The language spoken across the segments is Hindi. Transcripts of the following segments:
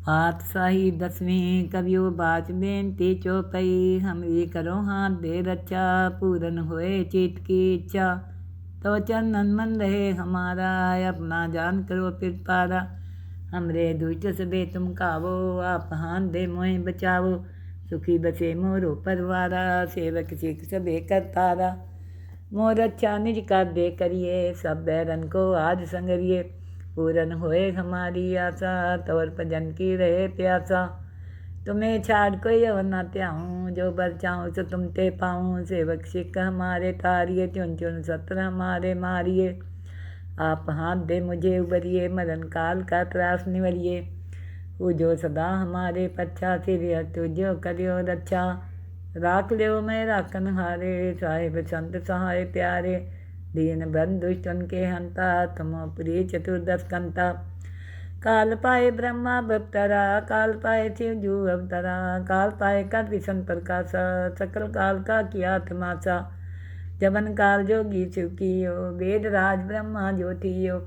पातशाही 10वीं कवियो बाच बेनती चौपई। हमरी करो हाथ दे रक्षा, पूरन होए चित की इच्छा। तो चंदन मन रहे हमारा, अपना जान करो फिर पारा। हमरे दुष्ट सबे तुम कावो, आप हाथ दे मोहे बचावो। सुखी बसे मोरो परवारा, सेवक सिख सबे करतारा। मोर अच्छा निज कर दे करिए, सब बैरन को आज संगरिए। पूरन होए हमारी आशा, तवर भजन की रहे प्यासा। तुम्हें छाड़ कोई और न त्याऊँ, जो बर चाहूँ सो तुम ते पाऊँ। सेवक सिख हमारे तारिये, चुन चुन सत्र हमारे मारिए। आप हाथ दे मुझे उबरिए, मरण काल का त्रास निवरिए। जो सदा हमारे पच्छा, सिर तुझो करियो रक्षा। राख लियो मैं राखन हारे, साहिब संत सहाय प्यारे। दीन बंधु दुष्टन के हंता, तुम प्रिय चतुर्दश कंता। काल पाए ब्रह्मा बप्तरा, काल पाए शिव जू अवतरा। काल पाए कर विष्णु प्रकाशा, सकल काल का किया तमाशा। जबन काल जोगी शिव कियो, वेद राज ब्रह्मा ज्योतियो।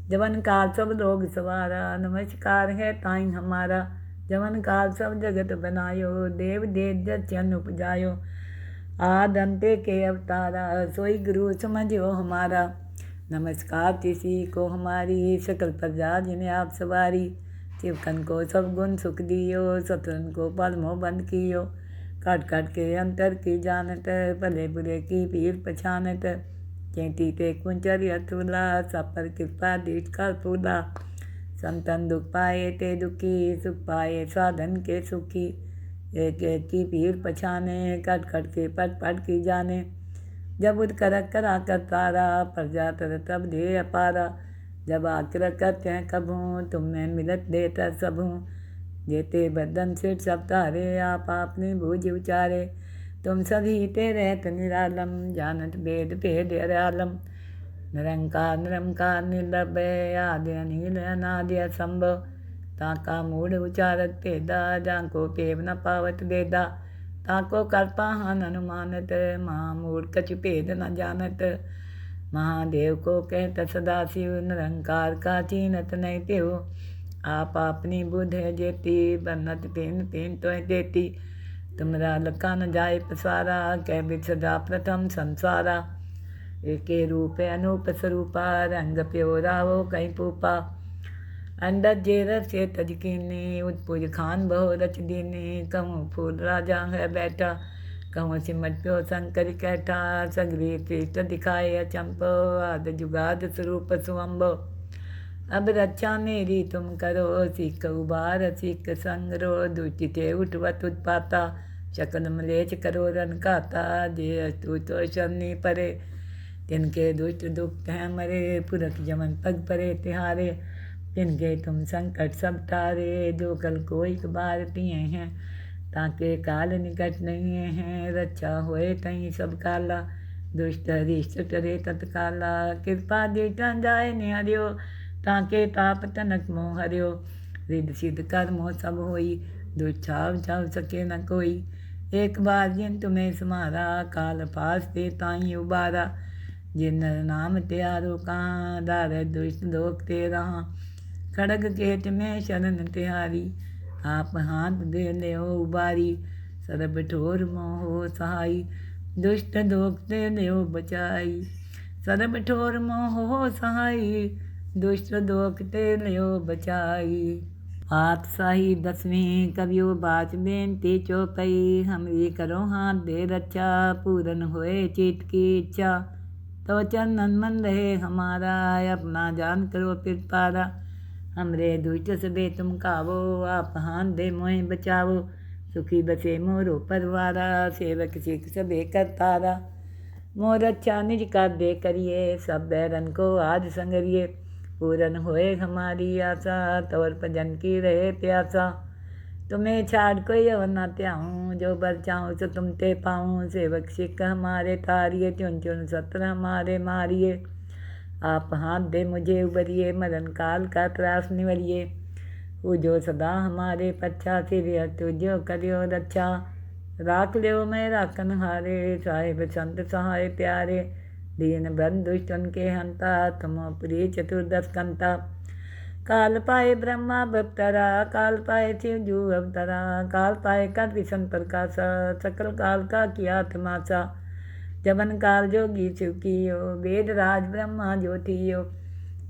जबन काल सब लोग सवारा, नमस्कार है ताई हमारा। जवन काल सब जगत बनायो, देव देव जन उपजायो। आद अंते के अवतारा, सोई गुरु समझो हमारा। नमस्कार किसी को हमारी, सकल प्रजा जिन्हें आप सवारी। शिवकन को सब गुण सुख दियो, शत्रुन को पलमो बंद कियो। काट काट के अंतर की जानत, भले बुरे की पीर पछानत। चेती ते कुंचर अतुला, सब पर कृपा दीट का फूला। संतन दुख पाए ते दुखी, सुख पाए साधन के सुखी। एक एक की पीर पछाने, कट कट के पट पट की जाने। जब उद करक करा कर तारा, प्रजा तर तब दे अपारा। जब आकर करते हैं कभूँ, तुम में मिलत देता सबूँ। जेते बदन सिर सब तारे, आप अपनी बूझ उचारे। तुम सभी ते रहत निरालम, जानत वेद भेद अरालम। निरंकार निरंकार निर्लभय, आदि अनिल अनादि असंभव। ताका मूढ़ उचारत भेदा, जाको पेव न पावत वेदा। ताको कल्पाहन अनुमानत, महामूढ़ कछु भेद न जानत। महादेव को कहत सदाशिव, निरंकार का चीनत नहीं तेव। आप अपनी बुध है जेती, बन्नत पेन पेन तो देती। तुमरा लका न जाए पसारा, कह बिद सदा प्रथम संसारा। एके रूप अनूप स्वरूपा, रंग प्योरा हो कहीं पूपा। अंडर जेर से तजकीनी, उत्पुज खान बहु रच दीनी। कहूँ फूल राजा है बैठा, कहूँ सिमट प्यो शंकर कैठा। सगरी तीर्थ दिखाए अचंपो, आद जुगाद स्वरूप सुअम्बो। अब रक्षा मेरी तुम करो, सिख उबार सिख संगरो। दुष्ट थे उठवत उत्पाता, शकल मलेच करो रन खाता। जे अस्तु तो शनि परे, तिनके दुष्ट दुख हैं मरे। पुरख जमन पग परे तिहारे, तिनके तुम संकट सब टारे। जो कल को एक बार पिए हैं, ताके काल निकट नहीं हैं। रक्षा होए तहीं सब काला, दुष्ट हरिष्ट टरे तत्काला। कृपा दीटा जाए निहरियो, ताके ताप तनक मोह हरियो। रिद सिद्ध कर्मो सब होई, दुष्छाव छाव सके न कोई। एक बार जिन तुम्हें समारा, काल पास ते ताई उबारा। जिन नाम त्यारो कहाँ, दार दुष्ट दोख ते रहा। खड़ग केट में शरण तिहारी, आप हाथ दे ले उबारी। सरब ठोर मोह सहाई, दुष्ट दोख ते ले बचाई। सरब ठोर मोह सहाई, दुष्ट दोख ते ले बचाई। पातशाही 10वीं कवियो बाच बेनती चौपई। हमरी करो हाथ दे रक्षा, पूरन होए चित की इच्छा। तो चंदन मन रहे हमारा, अपना जान करो फिर पारा। हमरे दुष्ट सबे तुम कावो, आप हाथ दे मोहे बचावो। सुखी बसे मोरो परवारा, सेवक सिख सबे करतारा। मोर अच्छा निज कर दे करिए, सब बैरन को आज संगरिए। पूरन होए हमारी आशा, तवर भजन की रहे प्यासा। तुम्हें छाड़ कोई और न त्याऊँ, जो बर चाहूँ सो तुम ते पाऊँ। सेवक सिख हमारे तारिये, चुन चुन सत्र हमारे मारिए। आप हाथ दे मुझे उबरिए, मरण काल का त्रास निवरिए। जो सदा हमारे पच्छा, सिर तुझो करियो रक्षा। राख लियो मैं राखन हारे, साहिब संत सहाय प्यारे। दीन बंधु दुष्टन के हंता, तुम प्रिय चतुर्दश कंता। काल पाए ब्रह्मा बप्तरा, काल पाए शिव जू अवतरा, काल पाए कर विष्ण प्रकाशा, सकल काल का किया तमाशा। जबन काल जोगी शिव कियो, वेद राज ब्रह्मा ज्योतियो।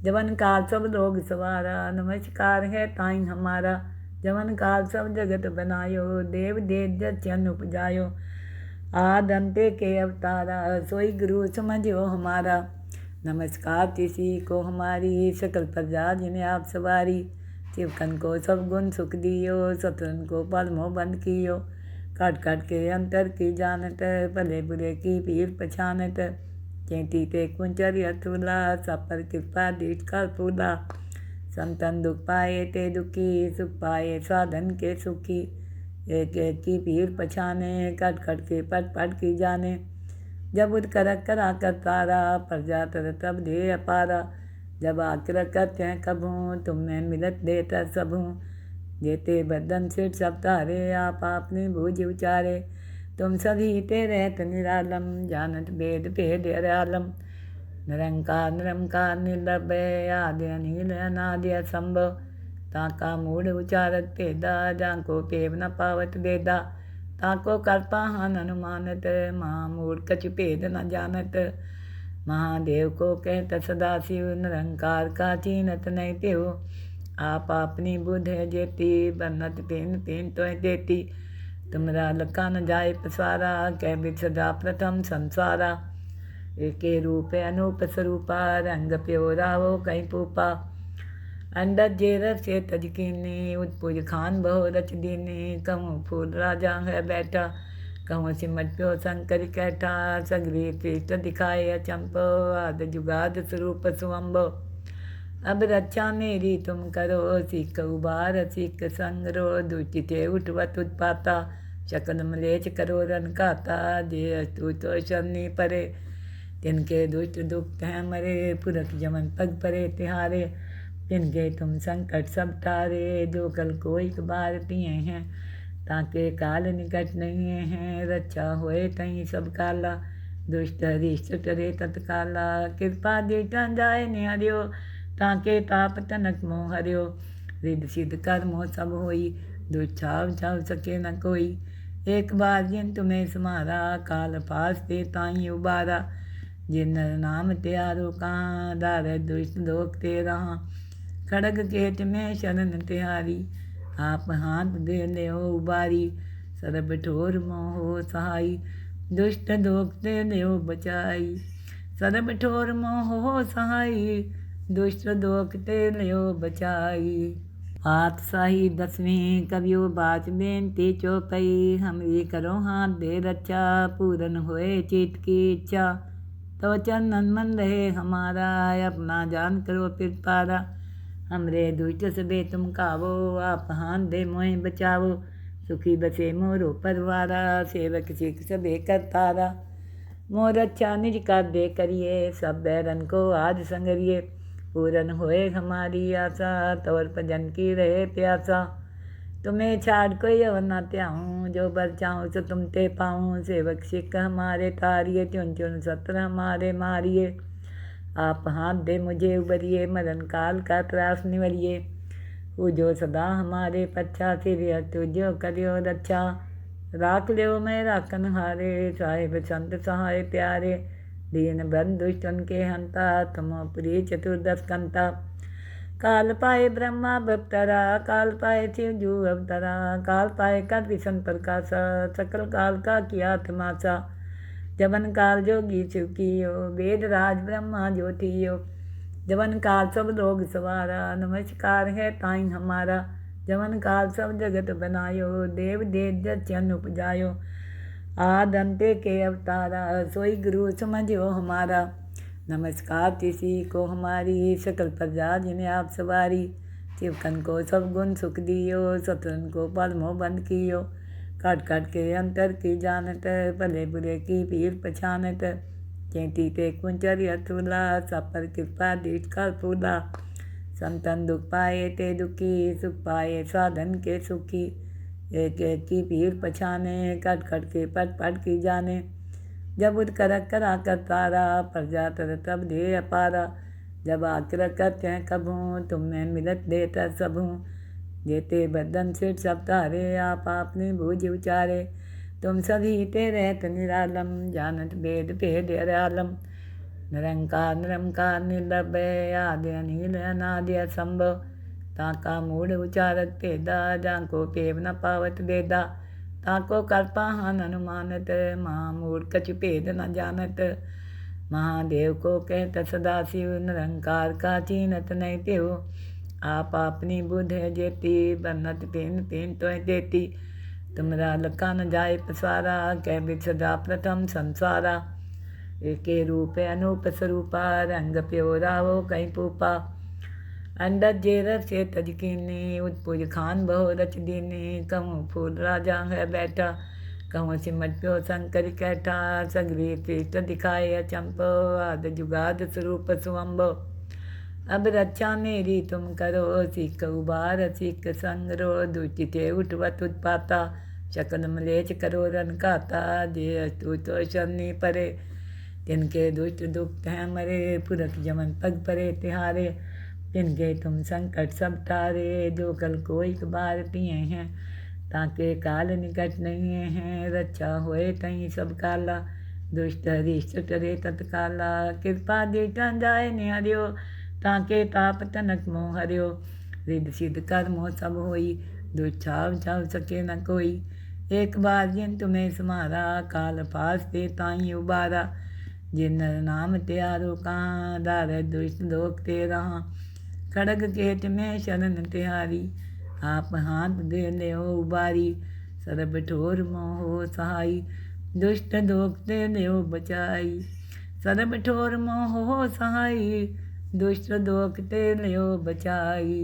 जबन काल सब लोग सवारा, नमस्कार है ताई हमारा। जबन काल सब जगत बनायो, देव देव जन उपजायो। आद अंते के अवतारा, सोई गुरु समझो हमारा। नमस्कार किसी को हमारी, सकल प्रजा जिन्हें आप सवारी। शिवकन को सब गुण सुख दियो, शत्रुन को पल मोह बंद कियो। काट काट के अंतर की जानत, भले बुरे की पीर पछानत। चेती ते कुंचर अथुला, सब पर कृपा दीट कर फूला। संतन दुख पाए ते दुखी, सुख पाए साधन के सुखी। एक एक की पीर पछाने, कट कट के पट पट की जाने। जब उठ करक करा कर तारा, प्रजा तर तब दे अपारा। जब आकर करते हैं कभूँ, तुम्हें मिलत देता सबूँ। देते बदन सिर सब तारे, आप अपनी बूझ उचारे। तुम सभी ते रहत निरालम, जानत भेद भेद आलम। निरंकार निरंकार निर्लभय, आदि अनिल अनादि असंभव। ताका मूढ़ उचारत भेदा, जाको पेव न पावत वेदा। ताको कल्पाहन अनुमानत, महामूढ़ कछु भेद न जानत। महादेव को कहत सदाशिव, निरंकार का चीनत नहीं तेव। आप अपनी बुध है जेती, बन्नत पेन पेन तो देती। तुमरा लखा न जाए पसारा, कह बिद सदा प्रथम संसारा। एके रूप अनूप स्वरूपा, रंग प्योरा वो कहीं पूपा। अंडर जेर से तजकीनी, उत्पुज खान बहु रच दीनी। कहूँ फूल राजा है बैठा, कहूँ सिमट प्यो शंकर कैठा। सगरी तीर्थ दिखाए अचंपो, आद जुगाद स्वरूप सुअम्बो। अब रक्षा मेरी तुम करो, सीख उबार सीख संगरो। दुष्टि ते उठवत उत्पाता, शकल मलेच करो रन खाता। जे अस्तु तो शरणी परे, तिनके दुष्ट दुख हैं मरे। पुरख जमन पग परे तिहारे, तिनके तुम संकट सब तारे। जो कल को एक बार पिए हैं, ताके काल निकट नहीं हैं। रक्षा होए तहीं सब काला, दुष्ट हरिष्ट टरे तत्काला। कृपा दीटा जाए निहरियो, ताके ताप तनक मोह हरियो। रिद्ध सिद्ध कर्मो सब होई, दुष्छाव छाव सके न कोई। एक बार जिन तुम्हें समारा, काल पास ते ताई उबारा। जिन नाम त्यारो कहाँ, दार दुष्ट लोक ते रहा। खड़ग केट में शरण तिहारी, आप हाथ दे ले उबारी। सरब ठोर मोह सहाई, दुष्ट दोख ते ले बचाई। सरब ठोर मोह सहाई, दुष्ट दोख ते ले बचाई। पातशाही दसवीं कवियो बाच बेनती चौपई। हमरी करो हाथ दे रक्षा, पूरन होए चित की इच्छा। तो चरणन मन रहे हमारा, अपना जान करो फिर पारा। हमरे दुष्ट सबे तुम कावो, आप हाथ दे मोहि बचावो। सुखी बसे मोरो परवारा, सेवक सिख सबे करतारा। मोर अच्छा निज कर दे करिए, सब बैरन को आज संगरिए। पूरन होए हमारी आशा, तौर भजन की रहे प्यासा। तुम्हें छाड़ कोई और न त्याऊँ, जो बर चाहूँ सो तुम ते पाऊँ। सेवक सिख हमारे तारिये, चुन चुन सत्र हमारे मारिए। आप हाथ दे मुझे उबरिए, मरण काल का त्रास निवरिए। पूजो सदा हमारे पच्छा, सिर तुझो करियो रक्षा। राख ल्यो मैं राखन हारे, साहिब संत सहाय प्यारे। दीन बंधु दुष्टन के हंता, तुम प्रिय चतुर्दश कंता। काल पाए ब्रह्मा बप्तरा, काल पाए शिव जू अवतरा। काल पाए कर विष्ण प्रकाशा, सकल काल का किया तमाशा। जबन काल जोगी शिव कियो, वेद राज ब्रह्मा ज्योतियो। जबन काल सब लोग सवारा, नमस्कार है ताई हमारा। जबन काल सब जगत बनायो, देव देव जन उपजायो। आद अंते के अवतारा, सोई गुरु समझो हमारा। नमस्कार किसी को हमारी, सकल प्रजा जिन्हें आप सवारी। शिवकन को सब गुण सुख दियो, शत्रुन को पल मोह बंद कियो। काट काट के अंतर की जानत, भले बुरे की पीर पछानत। चेती ते कुंचर अथुला, सब पर कृपा दीट कर फूला। संतन दुख पाए ते दुखी, सुख पाए साधन के सुखी। एक एक की पीर पछाने, कट कट के पट पट की जाने। जब उठ करक करा कर तारा, प्रजा तर तब दे अपारा। जब आकर कहते हैं कभूँ तुम्हें मिलत देता सबूँ। जेते बदन सिर सब तारे आप आपने बूझ उचारे। तुम सभी ते रहत निरालम जानत भेद भेद आलम। निरंकार निरंकार निर्लभय आदि अनिल अनादि असंभव। ताका मूढ़ उचारत भेदा जाको पेव न पावत वेदा। ताको कल्पाहन अनुमानत महामूढ़ कछु भेद न जानत। महादेव को कहत सदाशिव निरंकार का चीनत नहीं तेव। आप अपनी बुध है जेती बन्नत पेन पेन तो देती। तुमरा लका न जाए पसारा कै बिच सदा प्रथम संसारा। एके रूप अनूप स्वरूपा रंग प्योरा वो कहीं पूपा। अंडर जेर से तजकीनी उत्पुज खान बहु रच दीनी। कहूँ फूल राजा है बैठा कहूँ सिमट प्यो शंकर कैठा। सगरी तीर्थ दिखाए अचंपो आद जुगाद स्वरूप सुअम्बो। अब रक्षा मेरी तुम करो सिख उबार सिख संगरो। दुचिते उठवत उत्पाता शकल मलेच करो रन खाता। जे अस्तु तो शनि परे तिनके दुष्ट दुख हैं मरे। पुरख जमन पग परे तिहारे तिनके तुम संकट सब टारे। जो कल को एक बार पिए हैं ताके काल निकट नहीं हैं। रक्षा होए तहीं सब काला दुष्ट हरिष्ट टरे तत्काला। कृपा दीटा जाए निहरियो ताके ताप तनक मोह हरियो। रिद सिद्ध कर्मो सब होई दुष्छाव छाव सके न कोई। एक बार जिन तुम्हें समारा काल पास ते ताई उबारा। जिन नाम त्यारो कहाँ दार दुष्ट लोक ते रहा। खड़ग केट में शरण तिहारी आप हाथ दे ले उबारी। सरब ठोर मोह सहाई दुष्ट लोक ते ले बचाई। सरब ठोर मोह सहाई दुष्ट दोख ते लियो बचाई।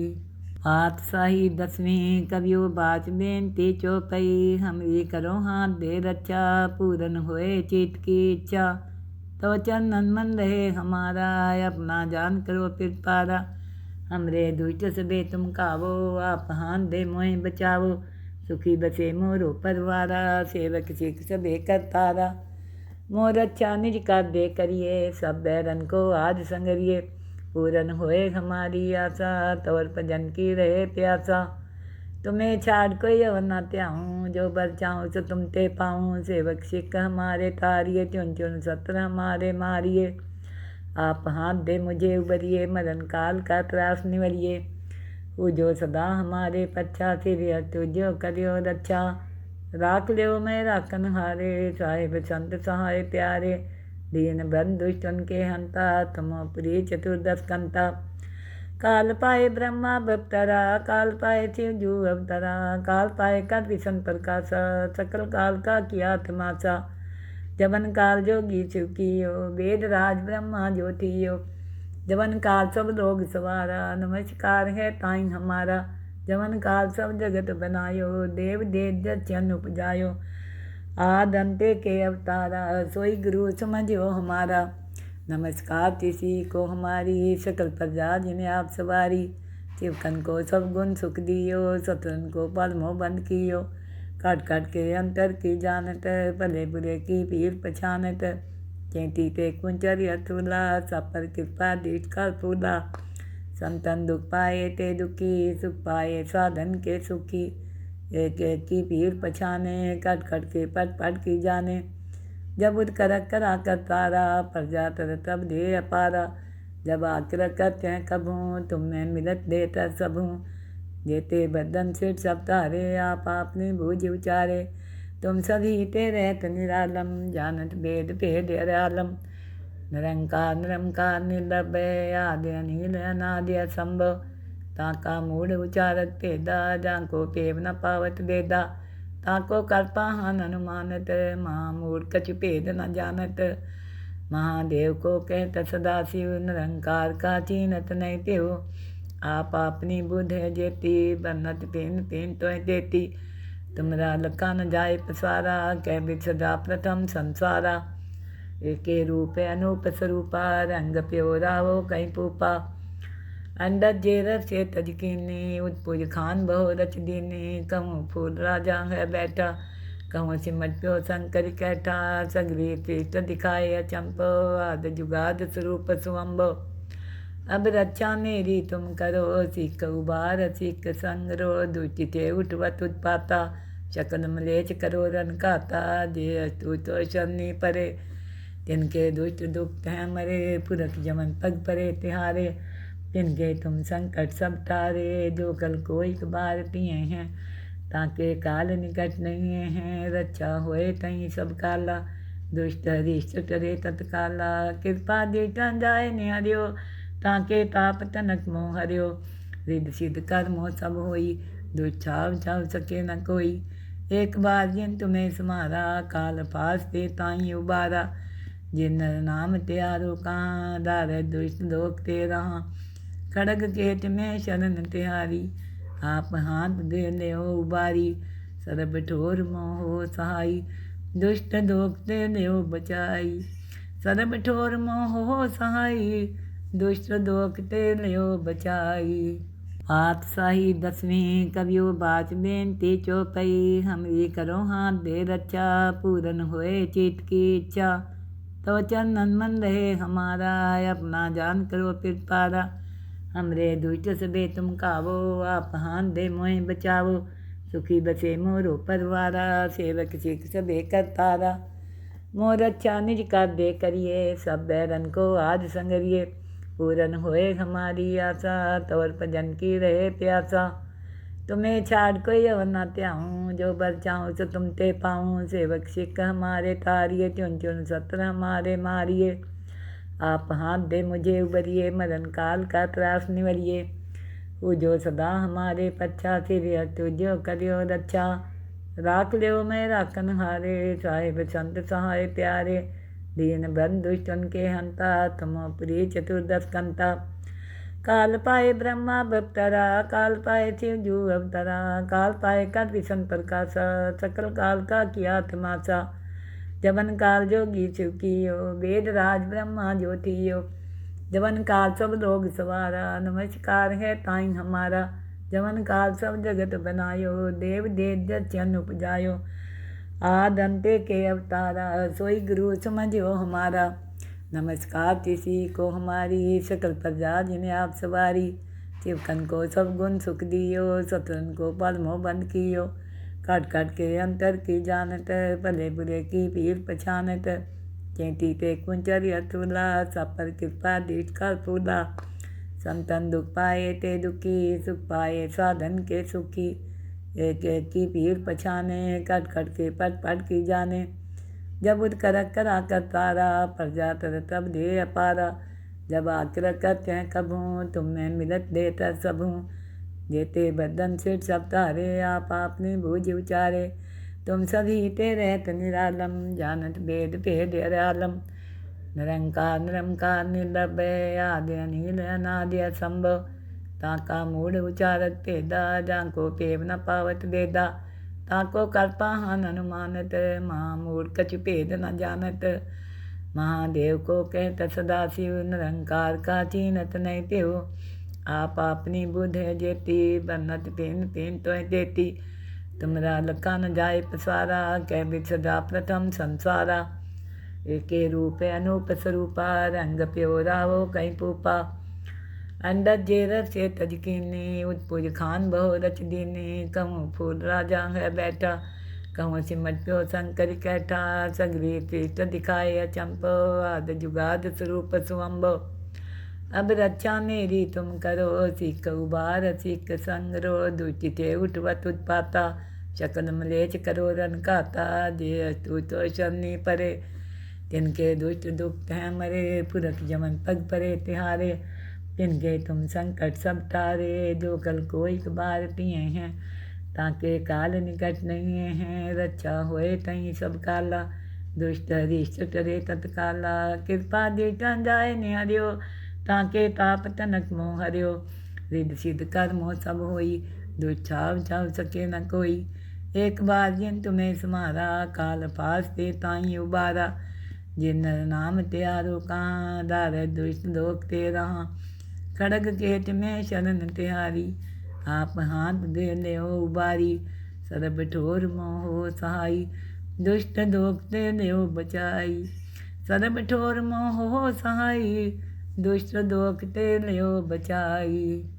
पातशाही 10वीं कवियो बाच बेनती चौपई। हमरी करो हाथ दे रक्षा पूरन होए चित की इच्छा। तो चंदन मन रहे हमारा अपना जान करो फिर पारा। हमरे दुष्ट सबे तुम कावो आप हाथ दे मोहे बचावो। सुखी बसे मोरो परवारा सेवक सिख सबे करतारा। मोर अच्छा निज कर दे करिए सब बैरन को आज संगरिए। पूरन होए हमारी आशा तोर भजन की रहे प्यासा। तुम्हें छाड़ कोई और न त्याऊँ जो बर चाहूँ सो तुम ते पाऊँ। सेवक सिख हमारे तारिये चुन चुन सत्र हमारे मारिए। आप हाथ दे मुझे उबरिए मरण काल का त्रास निवरिए। जो सदा हमारे पच्छा सिर तुझो करियो रक्षा। राख लियो मैं राखन हारे साहिब संत सहाय प्यारे। दीन बंधु दुष्टन के हंता तुमो प्रिय चतुर्दश कंता। काल पाए ब्रह्मा बपतरा काल पाए शिव जू अवतरा। काल पाए कर विषण प्रकाशा सकल काल का किया तमाशा। जबन काल जोगी शिव कियो वेद राज ब्रह्मा ज्योतियो। जबन काल सब लोग सवारा नमस्कार है ताई हमारा। जबन काल सब जगत बनायो देव देव जन उपजायो। आद अंते के अवतारा सोई गुरु समझो हमारा। नमस्कार किसी को हमारी सकल प्रजा जिन्हें आप सवारी। शिवकन को सब गुण सुख दियो सतरन को पल मोह बंद कियो। काट काट के अंतर की जानत भले बुरे की पीर पछानत। चेती ते कुंचर अथुला सब पर कृपा दीट का फूला। संतन दुख पाए ते दुखी सुख पाए साधन के सुखी। एक एक की पीर पछाने कट कट के पट पट की जाने। जब उठ कर करा कर तारा प्रजा तर तब दे अपारा। जब आकर कहते हैं कभूँ तुम्हें मिलत देता सबूँ। जेते बदन सिर सब तारे आप आपने बूझ उचारे। तुम सभी ते रहत निरालम जानत भेद भेद आलम। निरंकार निरंकार निर्लभय आदि अनिल अनादि असंभव। ताका मूढ़ उचारत भेदा जाको पेव न पावत वेदा। ताको कल्पाहन अनुमानत महामूढ़ कछु भेद न जानत। महादेव को कहत सदाशिव निरंकार का चीनत नहीं तेव। आप अपनी बुध है जेती बन्नत पेन पेन तो देती। तुमरा लका न जाए पसारा कै बिच सदा प्रथम संसारा। एके रूप अनूप स्वरूपा रंग प्योरा वो कहीं पूपा। अंडर जेर से तजकीनी उत्पुज खान बहु रच दीनी। कहूँ फूल राजा है बैठा कहूँ सिमट प्यो शंकर कैठा। सगरी तीर्थ दिखाए अचंपो आद जुगाद स्वरूप सुअम्बो। अब रक्षा मेरी तुम करो, सिख उबार सिख संगरो, दुष्ट थे उठवत उत्पाता, शकल मलेच करो रन खाता, जे अस्तु तो शनि परे, तिनके दुष्ट दुख हैं मरे, पुरख जमन पग परे तिहारे, तिनके तुम संकट सब टारे, जो कल को एक बार पिए हैं, ताके काल निकट नहीं हैं, रक्षा होए तहीं सब काला, दुष्ट हरिष्ट करे तत्काला, कृपा दीटा जाए निहरियो, ताके ताप तनक मोह हरियो, रिद सिद्ध कर्मो सब होई, दुष्छाव छाव सके न कोई, एक बार जिन तुम्हें समारा, काल पास ते ताई उबारा, जिन नाम त्यारो कहाँ, दार दुष्ट लोक ते रहा, खड़ग केट में शरण तिहारी, आप हाथ दे ले उबारी, सरब ठोर मोह सहाई, दुष्ट दोख ते ले बचाई, सरब ठोर मोह सहाई, दुष्ट दोख ते ले बचाई। पातशाही 10वीं कवियो बाच बेनती चौपई, हमरी करो हाथ दे रक्षा, पूरन होए चित की इच्छा, तो चरणन मन रहे हमारा, अपना जान करो फिर पारा, हमरे दुष्ट सबे तुम कावो, आप हाथ दे मोहे बचावो, सुखी बसे मोरो परवारा, सेवक सिख सबे करतारा, मोर अच्छा निज कर दे करिए, सब बैरन को आज संगरिए, पूरन होए हमारी आशा, तौर भजन की रहे प्यासा, तुम्हें छाड़ कोई अवर न त्याऊँ, जो बर चाहूँ सो तुम ते पाऊँ, सेवक सिख हमारे तारिये, चुन चुन सत्र हमारे मारिए, आप हाथ दे मुझे उबरिए, मरण काल का त्रास निवरिए, वो जो सदा हमारे पच्छा, सिर तुझो करियो रक्षा, राख लियो मैं राखन हारे, साहिब संत सहाय प्यारे, दीन बंधु दुष्टन के हंता, तुम प्रिय चतुर्दश कंता, काल पाए ब्रह्मा बप्तरा, काल पाए शिव जू अवतरा, काल पाए कर विषम प्रकाशा, सकल काल का किया तमाशा, जवन काल जोगी सुखियो, वेद राज ब्रह्मा ज्योतियो, जवन काल सब लोग सवारा, नमस्कार है ताई हमारा, जवन काल सब जगत बनायो, देव देव जन उपजायो, आद अंते के अवतारा, सोई गुरु समझो हमारा, नमस्कार किसी को हमारी, सकल प्रजा जिन्हें आप सवारी, शिवकन को सब गुण सुख दियो, सतरन को पलमो बंद कियो, काट काट के अंतर की जानत, भले बुरे की पीर पछानत, चेती ते कुंचर अतुला, सब पर कृपा दीट कर फूला, संतन दुख पाए ते दुखी, सुख पाए साधन के सुखी, एक एक की पीर पछाने, कट कट के पट पट की जाने, जब उद कर करा कर तारा, प्रजा तर तब दे अपारा, जब आकर करते हैं कभूँ, तुम्हें मिलत देता सबूँ, जेते बदन सिर सब तारे, आप आपने बूझ उचारे, तुम सभी ते रहत निरालम, जानत भेद भेद आलम, निरंकार निरंकार निर्लभय, आदि अनिल अनादि असंभव, ताका मूढ़ उचारत भेदा, जाको पेव न पावत वेदा, ताको कर्पा हन अनुमानत, महामूढ़ कछु भेद न जानत, महादेव को कहत सदाशिव, निरंकार का चीनत नहीं तेव, आप अपनी बुध है जेती, बन्नत पेन पेन तो देती, तुमरा लखा न जाए पसारा, कह बिद सदा प्रथम संसारा, एके रूप अनूप स्वरूपा, रंग प्योरा वो कहीं पूपा, अंडर जेर से तजकीनी, उत्पुज खान बहु रच दीनी, कहूँ फूल राजा है बैठा, कहूँ सिमट प्यो शंकर कैठा, सगरी तीर्थ दिखाए अचंपो, आद जुगाद स्वरूप सुअम्बो, अब रक्षा मेरी तुम करो, सिख उबार सिख संगरो, दुष्ट थे उठवत उत्पाता, शकल मलेच करो रन खाता, जे अस्तु तो शनि परे, तिनके दुष्ट दुख हैं मरे, पुरख जमन पग परे तिहारे, तिनके तुम संकट सब टारे, जो कल को एक बार पिए हैं, ताके काल निकट नहीं हैं, रक्षा होए तहीं सब काला, दुष्ट हरिष्ट करे तत्काला, कृपा दीटा जाए निहरियो, ताके ताप तनक मोह हरियो, रिद सिद्ध कर्मो सब होई, दुष्छाव छाव सके न कोई, एक बार जिन तुम्हें समारा, काल पास ते ताई उबारा, जिन नाम त्यारो कहाँ, दार दुष्ट लोक ते रहा, खड़ग केट में शरण तिहारी, आप हाथ दे ले उबारी, सरब ठोर मोह सहाई, दुष्ट दोख ते ले बचाई, सरब ठोर मोह सहाई, दुष्ट दोख ते लियो बचाई।